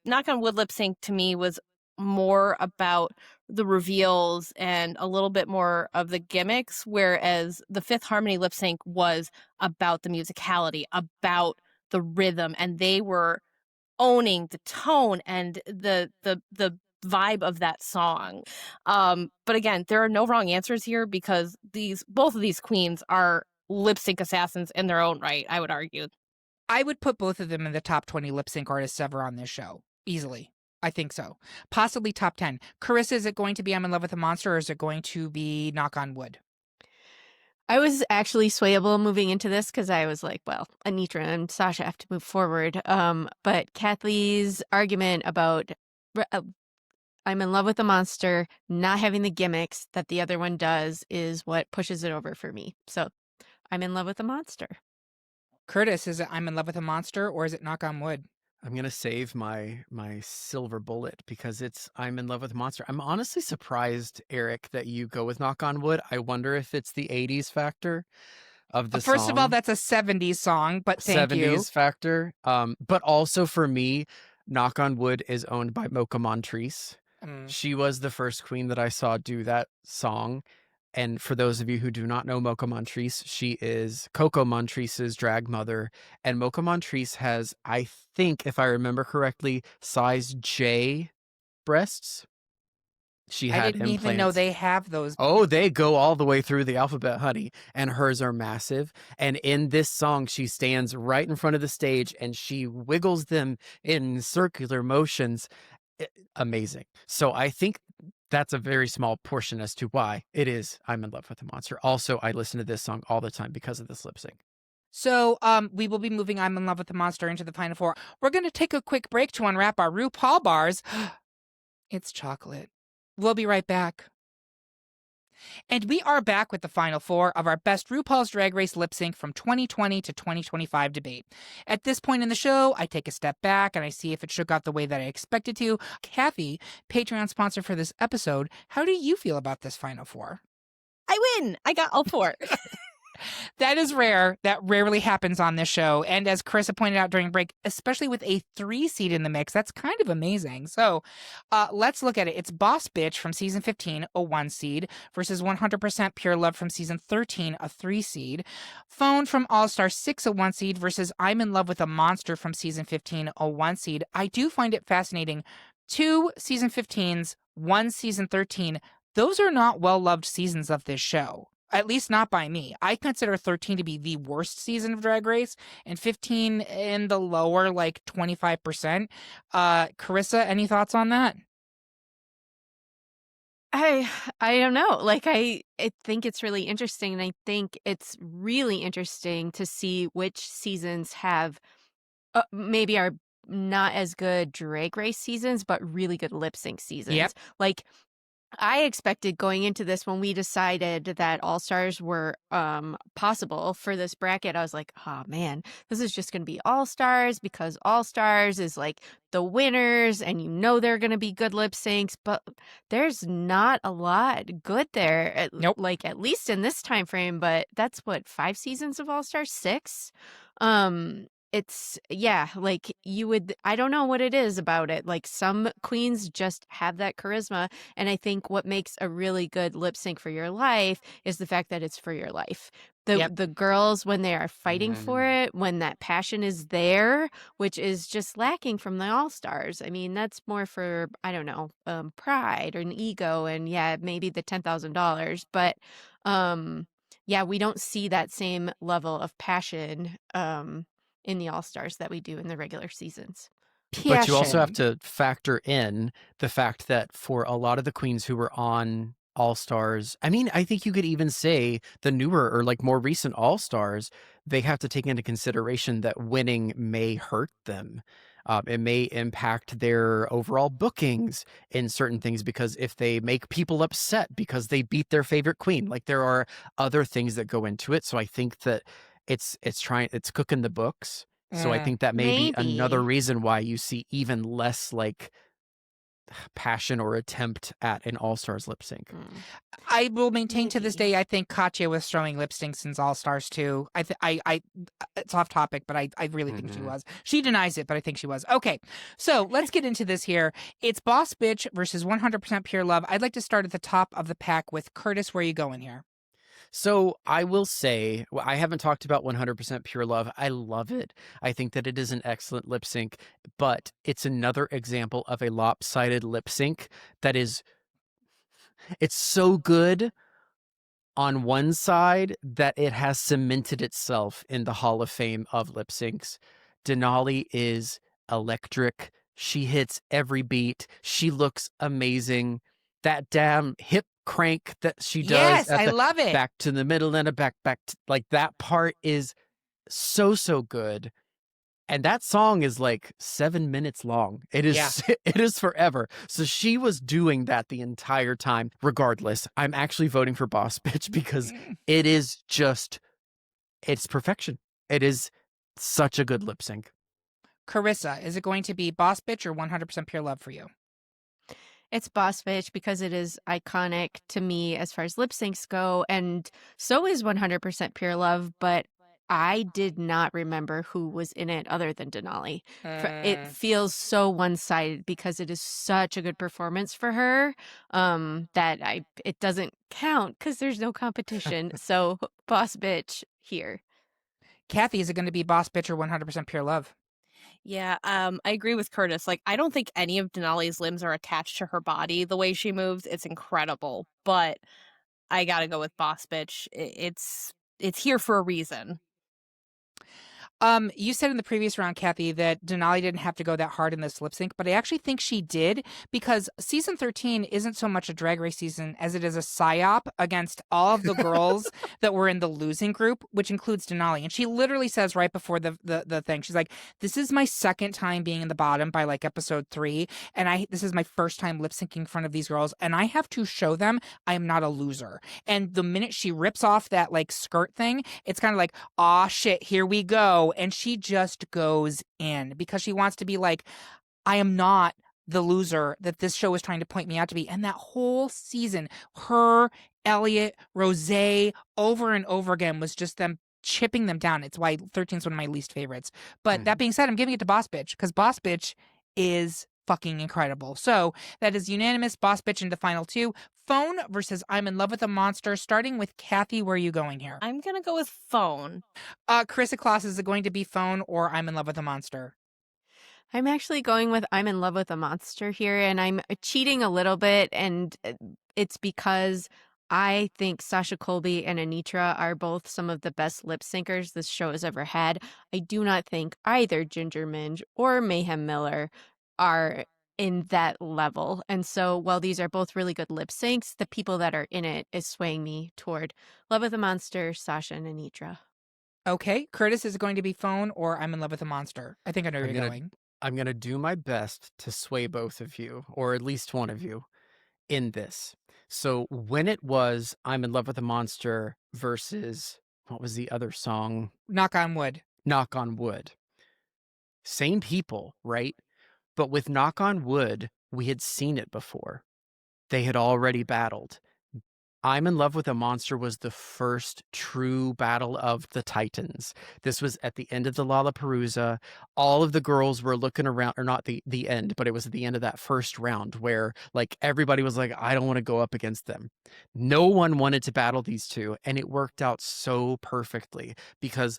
Knock on Wood lip sync to me was more about the reveals and a little bit more of the gimmicks, whereas the Fifth Harmony lip sync was about the musicality, about the rhythm, and they were owning the tone and the vibe of that song. But again, there are no wrong answers here because both of these queens are lip sync assassins in their own right, I would argue. I would put both of them in the top 20 lip sync artists ever on this show. Easily. I think so. Possibly top 10. Carissa, is it going to be I'm in Love with a Monster, or is it going to be Knock on Wood? I was actually swayable moving into this because I was like, well, Anitra and Sasha have to move forward. But Kathy's argument about I'm in Love with a Monster not having the gimmicks that the other one does is what pushes it over for me. So I'm in Love with a Monster. Curtis, is it I'm in Love with a Monster, or is it Knock on Wood? I'm gonna save my silver bullet because it's I'm in Love with a Monster. I'm honestly surprised, Eric, that you go with Knock on Wood. I wonder if it's the 80s factor of the First of all, song. that's a 70s song, but thank 70s you. factor. But also for me, Knock on Wood is owned by Mocha Montrese. She was the first queen that I saw do that song. And for those of you who do not know Mocha Montrese, she is Coco Montrese's drag mother. And Mocha Montrese has, I think, if I remember correctly, size J breasts. She I had didn't even know implants. they have those. Oh, they go all the way through the alphabet, honey. And hers are massive. And in this song, she stands right in front of the stage and she wiggles them in circular motions. Amazing. So I think that's a very small portion as to why it is I'm in Love with a Monster. Also, I listen to this song all the time because of this lip sync. So we will be moving I'm in Love with the Monster into the Final Four. We're going to take a quick break to unwrap our RuPaul bars. It's chocolate. We'll be right back. And we are back with the final four of our best RuPaul's Drag Race lip sync from 2020 to 2025 debate. At this point in the show, I take a step back and I see if it shook out the way that I expected to. Kathy, Patreon sponsor for this episode, how do you feel about this final four? I win. I got all four. That is rare. That rarely happens on this show. And as Carissa pointed out during break, especially with a 3 seed in the mix, that's kind of amazing. So let's look at it. It's Boss Bitch from season 15, a 1 seed, versus 100% Pure Love from season 13, a 3 seed. Phone from All Star 6, a 1 seed, versus I'm in Love with a Monster from season 15, a 1 seed. I do find it fascinating. 2 season 15s, 1 season 13. Those are not well-loved seasons of this show. At least not by me. I consider 13 to be the worst season of Drag Race, and 15 in the lower, like 25%. Carissa, any thoughts on that? I don't know. Like I think it's really interesting, and I think it's really interesting to see which seasons have maybe are not as good Drag Race seasons, but really good lip sync seasons. Yep. Like I expected going into this when we decided that All Stars were possible for this bracket. I was like, oh man, this is just going to be All Stars because All Stars is like the winners and you know they're going to be good lip syncs, but there's not a lot good there. Nope. Like at least in this time frame, but that's what 5 seasons of All Stars, 6. It's like you would I don't know what it is about it. Like some queens just have that charisma, and I think what makes a really good lip sync for your life is the fact that it's for your life. Yep. The girls, when they are fighting for Mm. it, when that passion is there, which is just lacking from the All Stars. I mean, that's more for, I don't know, pride or an ego, and maybe the $10,000, but we don't see that same level of passion in the All Stars that we do in the regular seasons. But you also have Passion. to factor in the fact that for a lot of the queens who were on All Stars, I mean, I think you could even say the newer or like more recent All Stars, they have to take into consideration that winning may hurt them. It may impact their overall bookings in certain things because if they make people upset because they beat their favorite queen, like there are other things that go into it. So I think that it's cooking the books. So I think that may be another Maybe. reason why you see even less like passion or attempt at an All Stars lip sync. Mm, I will maintain to this maybe. day. I think Katya was throwing lip syncs since All Stars too. It's off topic, but I really think she Mhm. was. She denies it, but I think she was. Okay, so let's get into this here. It's Boss Bitch versus 100% Pure Love. I'd like to start at the top of the pack with Curtis. Where are you going here? So I will say, I haven't talked about 100% Pure Love. I love it. I think that it is an excellent lip sync, but it's another example of a lopsided lip sync that is, it's so good on one side that it has cemented itself in the Hall of Fame of lip syncs. Denali is electric. She hits every beat. She looks amazing. That damn hip crank that she does Yes, at I the love it. back to the middle and a back to, like that part is so good. And that song is like 7 minutes long. It Yeah. is it is forever. So she was doing that the entire time. Regardless, I'm actually voting for Boss Bitch because it is just it's perfection. It is such a good lip sync. Carissa, is it going to be Boss Bitch or 100% Pure Love for you? It's Boss Bitch because it is iconic to me as far as lip syncs go, and so is 100% Pure Love, but I did not remember who was in it other than Denali. It feels so one-sided because it is such a good performance for her that it doesn't count because there's no competition. So Boss Bitch here. Kathy, is it going to be Boss Bitch or 100% Pure Love? Yeah, I agree with Curtis. Like, I don't think any of Denali's limbs are attached to her body. The way she moves, it's incredible. But I gotta go with Boss Bitch. It's here for a reason. You said in the previous round, Kathy, that Denali didn't have to go that hard in this lip sync, but I actually think she did because season 13 isn't so much a drag race season as it is a psyop against all of the girls that were in the losing group, which includes Denali. And she literally says right before the thing, she's like, "This is my second time being in the bottom by like episode 3, and this is my first time lip syncing in front of these girls, and I have to show them I am not a loser." And the minute she rips off that like skirt thing, it's kind of like, "Aw, shit, here we go." And she just goes in because she wants to be like, I am not the loser that this show is trying to point me out to be. And that whole season, her, Elliot, Rose, over and over again was just them chipping them down. It's why 13 is one of my least favorites. But that being said, I'm giving it to Boss Bitch because Boss Bitch is fucking incredible. So that is unanimous. Boss Bitch into final 2. Phone versus I'm in Love with a Monster. Starting with Kathy, where are you going here? I'm gonna go with Phone. Carissa Kloss, is it going to be Phone or I'm in Love with a Monster? I'm actually going with I'm in Love with a Monster here, and I'm cheating a little bit, and it's because I think Sasha Colby and Anitra are both some of the best lip syncers this show has ever had. I do not think either Ginger Minge or Mayhem Miller are in that level. And so while these are both really good lip syncs, the people that are in it is swaying me toward Love with a Monster, Sasha and Anitra. Okay, Curtis, is it going to be Phone or I'm in Love with a Monster? I think I know where I'm you're gonna going. I'm gonna do my best to sway both of you, or at least one of you, in this. So when it was I'm in Love with a Monster versus what was the other song? Knock on wood. Knock on Wood. Same people, right? But with Knock on Wood, we had seen it before. They had already battled. I'm in Love with a Monster was the first true battle of the Titans. This was at the end of the Lollapalooza. All of the girls were looking around, or not the end, but it was at the end of that first round where like everybody was like, I don't want to go up against them. No one wanted to battle these two, and it worked out so perfectly because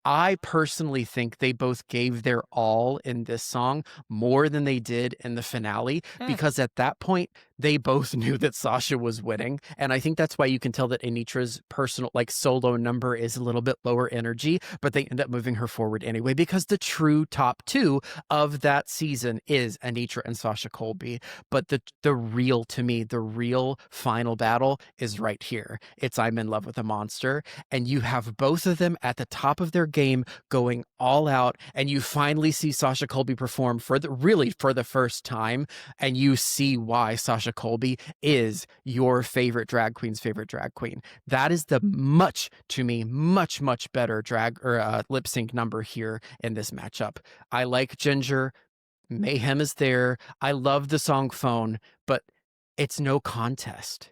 I personally think they both gave their all in this song more than they did in the finale, because at that point, they both knew that Sasha was winning. And I think that's why you can tell that Anitra's personal, like, solo number is a little bit lower energy, but they end up moving her forward anyway, because the true top two of that season is Anitra and Sasha Colby. But the real, to me, the real final battle is right here. It's I'm in Love with a Monster. And you have both of them at the top of their game going all out. And you finally see Sasha Colby perform for the first time. And you see why Sasha Colby is your favorite drag queen's favorite drag queen. That is the much better drag or lip sync number here in this matchup. I like Ginger. Mayhem is there. I love the song Phone, but it's no contest.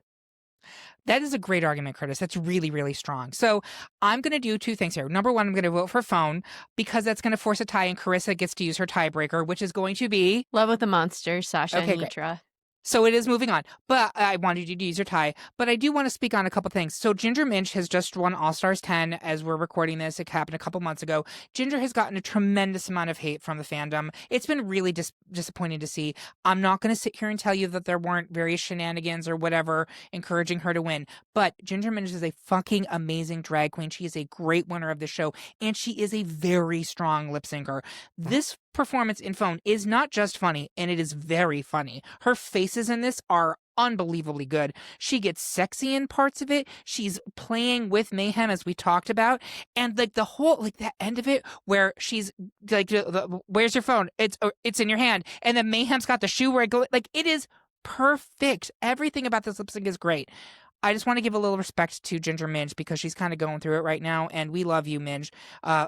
That is a great argument, Curtis. That's really, really strong. So I'm going to do two things here. Number one, I'm going to vote for Phone because that's going to force a tie, and Carissa gets to use her tiebreaker, which is going to be Love with a Monster, Sasha Okay, and great. Nitra. So it is moving on. But I wanted you to use your tie. But I do want to speak on a couple things. So Ginger Minch has just won All Stars 10 as we're recording this. It happened a couple months ago. Ginger has gotten a tremendous amount of hate from the fandom. It's been really disappointing to see. I'm not going to sit here and tell you that there weren't various shenanigans or whatever encouraging her to win. But Ginger Minch is a fucking amazing drag queen. She is a great winner of the show. And she is a very strong lip syncer. This performance in Phone is not just funny, and it is very funny. Her faces in this are unbelievably good. She gets sexy in parts of it. She's playing with Mayhem, as we talked about, and like the whole, like that end of it where she's like, "Where's your phone? It's in your hand," and then Mayhem's got the shoe where it goes. Like, it is perfect. Everything about this lip sync is great. I just want to give a little respect to Ginger Minge because she's kind of going through it right now, and we love you, Minge.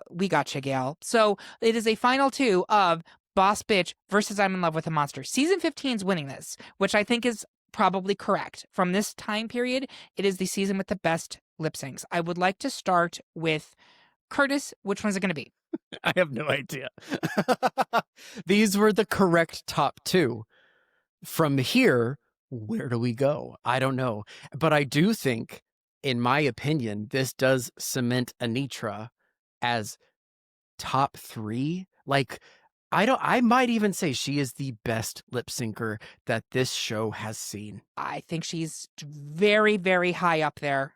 We got you, gal. So it is a final two of Boss Bitch versus I'm in Love with a Monster. Season 15's winning this, which I think is probably correct. From this time period, it is the season with the best lip syncs. I would like to start with Curtis. Which one's it going to be? I have no idea. These were the correct top two. From here, where do we go? I don't know. But I do think, in my opinion, this does cement Anitra as top three. Like, I might even say she is the best lip syncer that this show has seen. I think she's very, very high up there.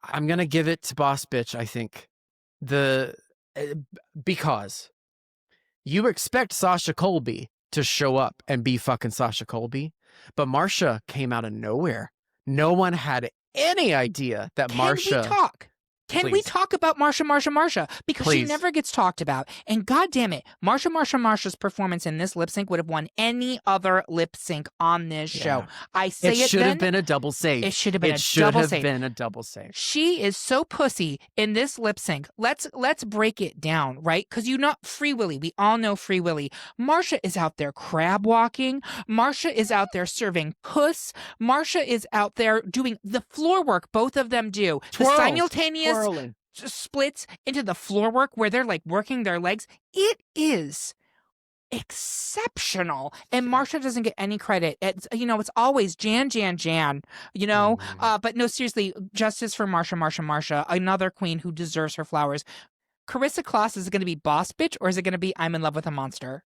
I'm going to give it to Boss Bitch, I think. Because you expect Sasha Colby to show up and be fucking Sasha Colby, but Marsha came out of nowhere. No one had any idea that Marsha. Can we talk? Can we talk about Marsha? Because she never gets talked about. And goddamn it, Marsha's performance in this lip sync would have won any other lip sync on this show. I say it should have been a double save. It should have been a double save. She is so pussy in this lip sync. Let's break it down, right? Because Free Willy. We all know Free Willy. Marsha is out there crab walking. Marsha is out there serving puss. Marsha is out there doing the floor work. Both of them do. The simultaneous splits into the floor work where they're like working their legs. It is exceptional, and Marsha doesn't get any credit. It's always Jan, but no, seriously, justice for Marsha, another queen who deserves her flowers. Carissa Kloss, is it going to be Boss Bitch, or is it going to be I'm in Love with a Monster?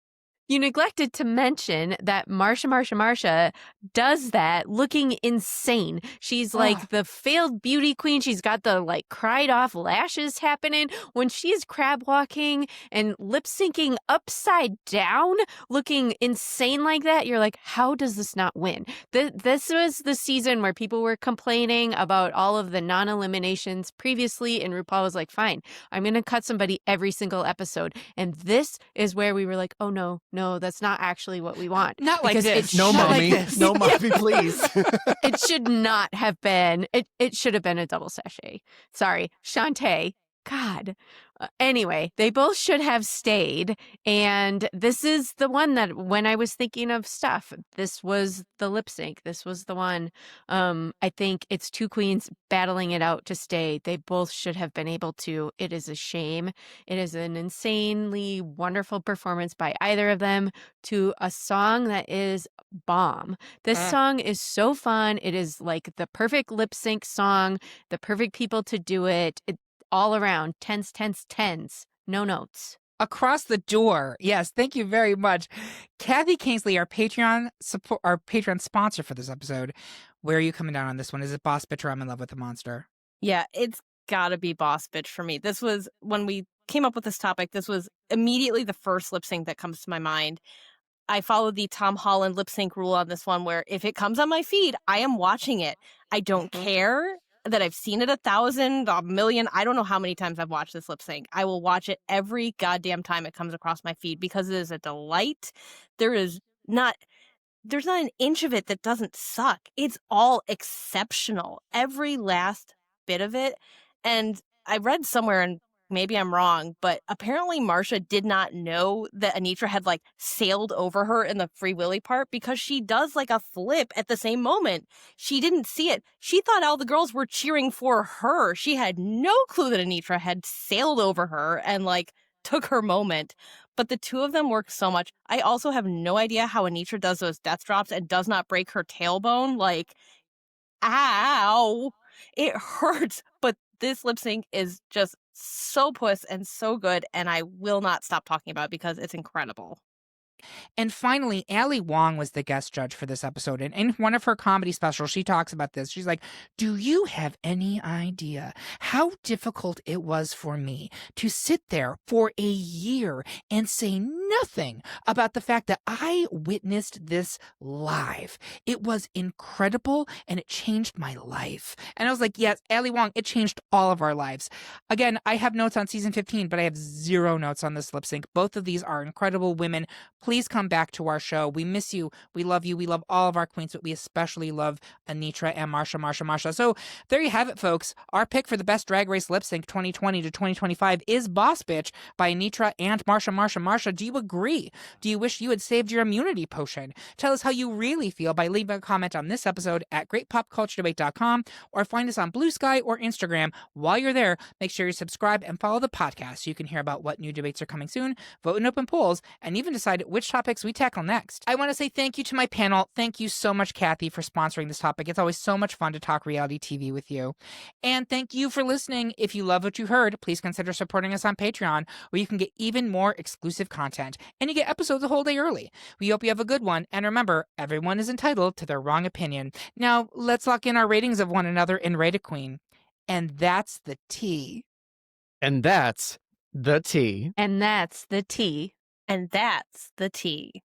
You neglected to mention that Marsha does that looking insane. She's like the failed beauty queen. She's got the like cried off lashes happening when she's crab walking and lip syncing upside down, looking insane like that. You're like, how does this not win? This was the season where people were complaining about all of the non-eliminations previously, and RuPaul was like, fine, I'm going to cut somebody every single episode. And this is where we were like, oh no, no, that's not actually what we want. Not like Because this. No, Not like mommy. this. No, mommy, please. It should not have been. It should have been a double sachet. Sorry, Shantae. God. Anyway, they both should have stayed. And this is the one that when I was thinking of stuff, this was the lip sync. This was the one. I think it's two queens battling it out to stay. They both should have been able to. It is a shame. It is an insanely wonderful performance by either of them to a song that is bomb. This song is so fun. It is like the perfect lip sync song, the perfect people to do it. All around, tens, tens, tens. No notes. Across the door. Yes, thank you very much. Kathy Kingsley, our Patreon sponsor for this episode. Where are you coming down on this one? Is it Boss Bitch or I'm in Love with the Monster? Yeah, it's gotta be Boss Bitch for me. This was, when we came up with this topic, this was immediately the first lip sync that comes to my mind. I follow the Tom Holland lip sync rule on this one, where if it comes on my feed, I am watching it. I don't care that I've seen it 1,000, a million. I don't know how many times I've watched this lip sync. I will watch it every goddamn time it comes across my feed because it is a delight. There's not an inch of it that doesn't suck. It's all exceptional. Every last bit of it. And I read somewhere, and maybe I'm wrong, but apparently Marsha did not know that Anitra had like sailed over her in the Free Willy part because she does like a flip at the same moment. She didn't see it. She thought all the girls were cheering for her. She had no clue that Anitra had sailed over her and like took her moment. But the two of them work so much. I also have no idea how Anitra does those death drops and does not break her tailbone. Like, ow, it hurts. But this lip sync is just so puss and so good, and I will not stop talking about it because it's incredible. And finally, Ali Wong was the guest judge for this episode. And in one of her comedy specials, she talks about this. She's like, do you have any idea how difficult it was for me to sit there for a year and say nothing about the fact that I witnessed this live? It was incredible and it changed my life. And I was like, yes, Ali Wong, it changed all of our lives. Again, I have notes on season 15, but I have 0 notes on this lip sync. Both of these are incredible women. Please come back to our show. We miss you. We love you. We love all of our queens, but we especially love Anitra and Marsha. So there you have it, folks. Our pick for the best Drag Race lip sync 2020 to 2025 is Boss Bitch by Anitra and Marsha. Do you agree? Do you wish you had saved your immunity potion? Tell us how you really feel by leaving a comment on this episode at greatpopculturedebate.com or find us on Blue Sky or Instagram. While you're there, make sure you subscribe and follow the podcast so you can hear about what new debates are coming soon, vote in open polls, and even decide which topics we tackle next. I want to say thank you to my panel. Thank you so much, Kathy, for sponsoring this topic. It's always so much fun to talk reality TV with you. And thank you for listening. If you love what you heard, please consider supporting us on Patreon, where you can get even more exclusive content, and you get episodes a whole day early. We hope you have a good one, and remember, everyone is entitled to their wrong opinion. Now, let's lock in our ratings of one another and rate a queen. And that's the tea. And that's the tea. And that's the tea. And that's the tea.